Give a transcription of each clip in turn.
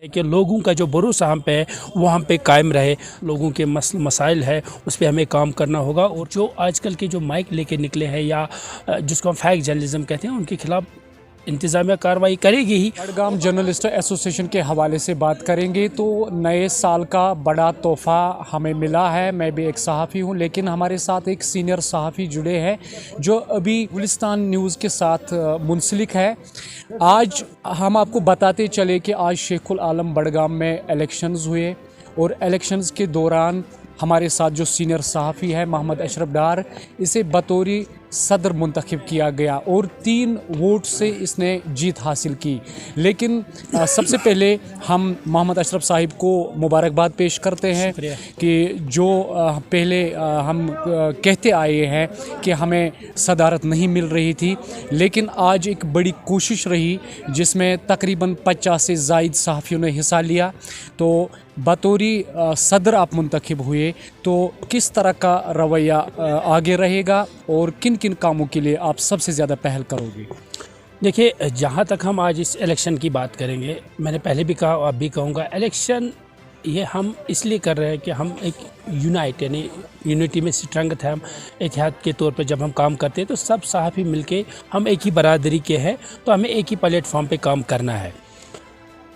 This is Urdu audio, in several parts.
کہ لوگوں کا جو بھروسہ ہم پہ ہے وہ ہم پہ قائم رہے، لوگوں کے مسائل ہے اس پہ ہمیں کام کرنا ہوگا، اور جو آج کل کے جو مائک لے کے نکلے ہیں یا جس کو ہم فیک جرنلزم کہتے ہیں ان کے خلاف انتظامیہ کارروائی کرے گی ہی۔ بڈگام جرنلسٹ ایسوسی ایشن کے حوالے سے بات کریں گے تو نئے سال کا بڑا تحفہ ہمیں ملا ہے۔ میں بھی ایک صحافی ہوں، لیکن ہمارے ساتھ ایک سینئر صحافی جڑے ہیں جو ابھی گلستان نیوز کے ساتھ منسلک ہے۔ آج ہم آپ کو بتاتے چلے کہ آج شیخ العالم بڈگام میں الیکشنز ہوئے، اور الیکشنز کے دوران ہمارے ساتھ جو سینئر صحافی ہے محمد اشرف ڈار، اسے بطوری صدر منتخب کیا گیا اور 3 ووٹ سے اس نے جیت حاصل کی۔ لیکن سب سے پہلے ہم محمد اشرف صاحب کو مبارکباد پیش کرتے ہیں کہ جو پہلے ہم کہتے آئے ہیں کہ ہمیں صدارت نہیں مل رہی تھی، لیکن آج ایک بڑی کوشش رہی جس میں تقریباً 50 سے زائد صحافیوں نے حصہ لیا، تو بطوری صدر آپ منتخب ہوئے، تو کس طرح کا رویہ آگے رہے گا اور کن کن کاموں کے لیے آپ سب سے زیادہ پہل کرو گے؟ دیکھیے، جہاں تک ہم آج اس الیکشن کی بات کریں گے، میں نے پہلے بھی کہا اب بھی کہوں گا، الیکشن یہ ہم اس لیے کر رہے ہیں کہ ہم ایک یعنی یونٹی میں اسٹرنگتھ ہے، ہم اتحاد کے طور پہ جب ہم کام کرتے ہیں تو سب صحافی مل کے ہم ایک ہی برادری کے ہیں، تو ہمیں ایک ہی پلیٹ فارم پہ کام کرنا ہے۔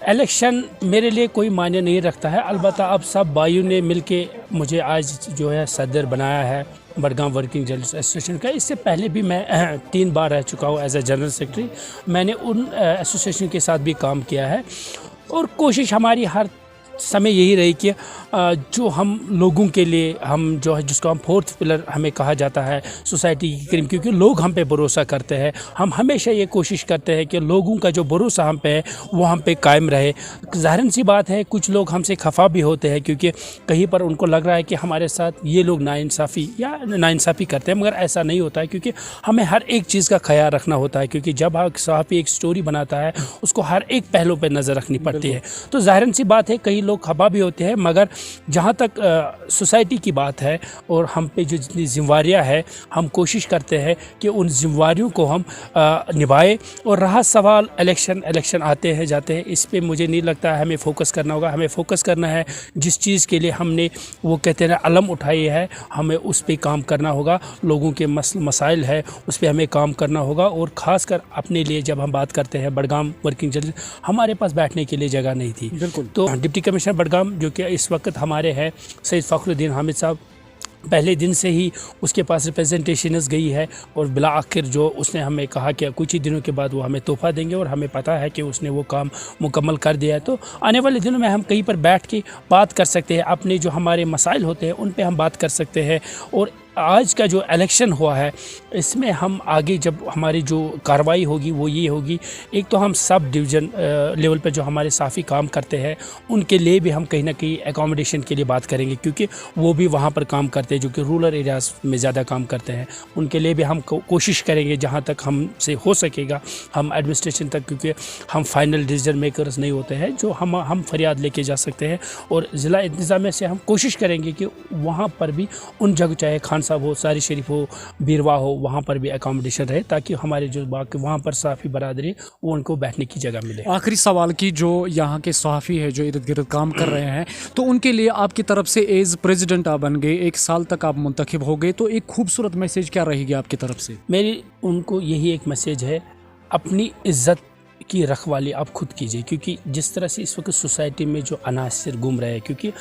الیکشن میرے لیے کوئی معنی نہیں رکھتا ہے، البتہ اب سب بھائیوں نے مل کے مجھے آج جو ہے صدر بنایا ہے بڈگام ورکنگ جرنلسٹ ایسوسیشن کا۔ اس سے پہلے بھی میں 3 بار رہ چکا ہوں ایز اے جنرل سیکرٹری، میں نے ان ایسوسیشن کے ساتھ بھی کام کیا ہے، اور کوشش ہماری ہر سمے یہی رہی کہ جو ہم لوگوں کے لیے ہم جو ہے جس کو ہم 4th پلر ہمیں کہا جاتا ہے سوسائٹی کی کریم، کیونکہ لوگ ہم پہ بھروسہ کرتے ہیں، ہم ہمیشہ یہ کوشش کرتے ہیں کہ لوگوں کا جو بھروسہ ہم پہ ہے وہ ہم پہ قائم رہے۔ ظاہر سی بات ہے کچھ لوگ ہم سے خفا بھی ہوتے ہیں، کیونکہ کہیں پر ان کو لگ رہا ہے کہ ہمارے ساتھ یہ لوگ ناانصافی کرتے ہیں، مگر ایسا نہیں ہوتا ہے، کیونکہ ہمیں ہر ایک چیز کا خیال رکھنا ہوتا ہے، کیونکہ جب صحافی ایک سٹوری بناتا ہے اس کو ہر ایک پہلو پہ نظر رکھنی پڑتی ہے، تو ظاہر سی بات ہے کئی لوگ خفا بھی ہوتے ہیں، مگر جہاں تک سوسائٹی کی بات ہے اور ہم پہ جو جتنی ذمہ داریاں ہے، ہم کوشش کرتے ہیں کہ ان ذمہ داریوں کو ہم نبھائے۔ اور رہا سوال الیکشن آتے ہیں جاتے ہیں، اس پہ مجھے نہیں لگتا ہے ہمیں فوکس کرنا ہوگا۔ ہمیں فوکس کرنا ہے جس چیز کے لیے ہم نے وہ کہتے ہیں علم اٹھائی ہے، ہمیں اس پہ کام کرنا ہوگا، لوگوں کے مسائل ہے اس پہ ہمیں کام کرنا ہوگا، اور خاص کر اپنے لیے جب ہم بات کرتے ہیں بڈگام ورکنگ جرنلسٹ، ہمارے پاس بیٹھنے کے لیے جگہ نہیں تھی، تو ڈپٹی کمشنر بڈگام جو کہ اس وقت ہمارے ہیں سید فخر الدین حامد صاحب، پہلے دن سے ہی اس کے پاس ریپریزنٹیشنز گئی ہے، اور بالآخر جو اس نے ہمیں کہا کہ کچھ ہی دنوں کے بعد وہ ہمیں تحفہ دیں گے، اور ہمیں پتہ ہے کہ اس نے وہ کام مکمل کر دیا ہے، تو آنے والے دنوں میں ہم کہیں پر بیٹھ کے بات کر سکتے ہیں، اپنے جو ہمارے مسائل ہوتے ہیں ان پہ ہم بات کر سکتے ہیں۔ اور آج کا جو الیکشن ہوا ہے اس میں ہم آگے جب ہماری جو کارروائی ہوگی وہ یہ ہوگی، ایک تو ہم سب ڈویژن لیول پہ جو ہمارے صحافی کام کرتے ہیں ان کے لیے بھی ہم کہیں نہ کہیں اکاموڈیشن کے لیے بات کریں گے، کیونکہ وہ بھی وہاں پر کام کرتے ہیں جو کہ رورل ایریاز میں زیادہ کام کرتے ہیں، ان کے لیے بھی ہم کوشش کریں گے جہاں تک ہم سے ہو سکے گا، ہم ایڈمنسٹریشن تک، کیونکہ ہم فائنل ڈیسیژن میکرز نہیں ہوتے ہیں، جو ہم فریاد لے کے جا سکتے ہیں، اور ضلع انتظامیہ سے ہم کوشش کریں گے کہ وہاں پر بھی ان جگہ چاہے خان صاحب ہو، ساری شریف ہو، بیروا ہو، وہاں پر بھی اکاموڈیشن رہے، تاکہ ہمارے جو باقی وہاں پر صحافی برادری وہ ان کو بیٹھنے کی جگہ ملے۔ آخری سوال کی، جو یہاں کے صحافی ہے جو ارد گرد کام کر رہے ہیں، تو ان کے لیے آپ کی طرف سے ایز پریزیڈنٹ آپ بن گئے، 1 سال تک آپ منتخب ہو گئے، تو ایک خوبصورت میسیج کیا رہے گی آپ کی طرف سے؟ میری ان کو یہی ایک میسیج ہے، اپنی عزت کی رکھوالی آپ خود کیجئے، کیونکہ جس طرح سے اس وقت سوسائٹی میں جو عناصر گم رہے ہیں، کیونکہ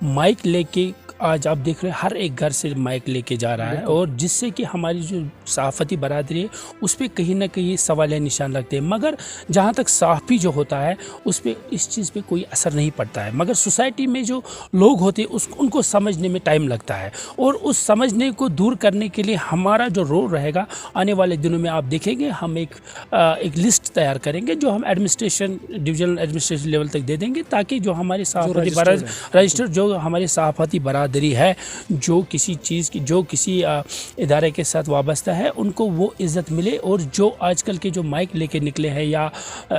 مائک لے کے آج آپ دیکھ رہے ہیں ہر ایک گھر سے مائک لے کے جا رہا ہے، اور جس سے کہ ہماری جو صحافتی برادری ہے اس پہ کہیں نہ کہیں سوالیہ نشان لگتے ہیں، مگر جہاں تک صحافی جو ہوتا ہے اس پہ اس چیز پہ کوئی اثر نہیں پڑتا ہے، مگر سوسائٹی میں جو لوگ ہوتے ہیں ان کو سمجھنے میں ٹائم لگتا ہے، اور اس سمجھنے کو دور کرنے کے لیے ہمارا جو رول رہے گا آنے والے دنوں میں، آپ دیکھیں گے ہم ایک لسٹ تیار کریں گے جو ہم ڈویژنل ایڈمنسٹریشن لیول تک دے دیں گے، تاکہ جو ہماری صحافتی رجسٹر جو ہماری صحافتی برادری ہے، جو کسی چیز کی جو کسی ادارے کے ساتھ وابستہ ہے، ان کو وہ عزت ملے، اور جو آج کل کے جو مائک لے کے نکلے ہیں یا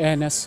ANS।